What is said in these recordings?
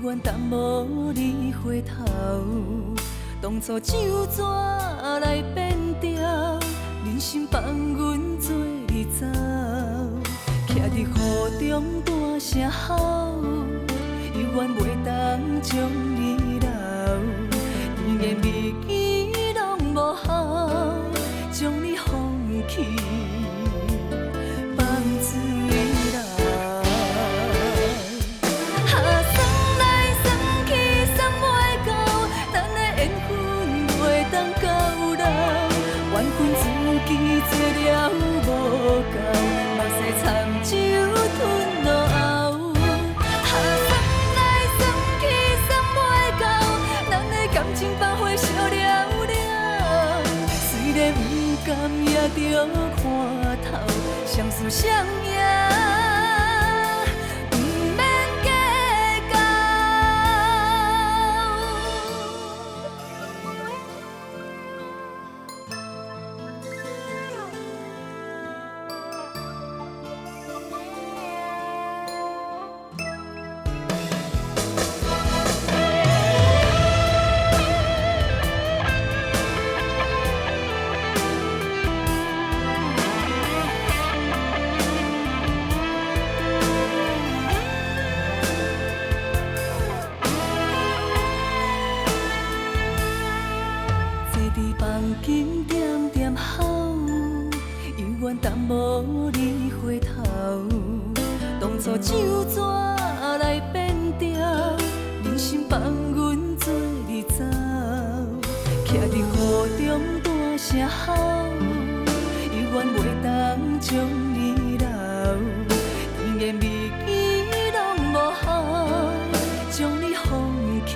远淡无你回头。当初怎纸来变调，人生放阮做你走，徛伫雨中大声吼，永远袂当将你留。甜的蜜语拢无效，将你放弃，放水流。算来算去算袂到，咱的缘分袂当到老。缘分自己做了无够，目屎惨酒吞落喉。算来算去算袂到，咱的感情百花烧了了。虽然不甘也着看透，相思相依。紧点点吼，永远淡无你回头。当初怎纸来变调，人生放阮做你走，徛伫雨中大声吼，永远袂当将你留。甜言蜜语拢无效，将你放弃，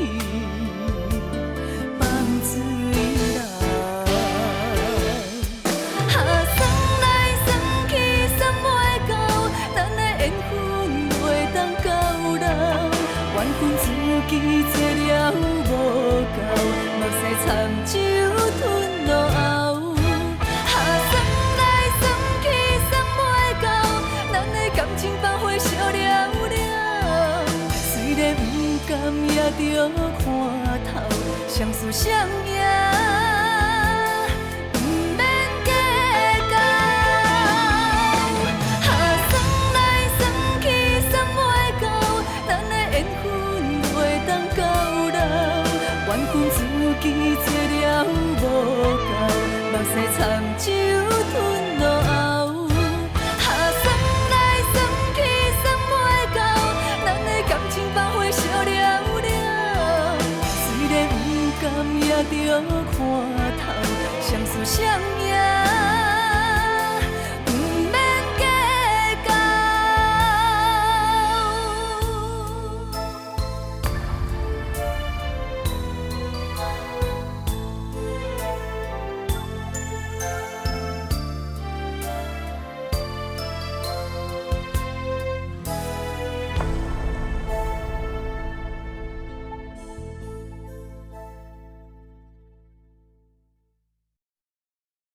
放水流。缘分自己做了无够，目屎惨酒吞落喉。算来算去算袂到，咱的感情百花烧了了。虽然不甘也着看透，相思相依。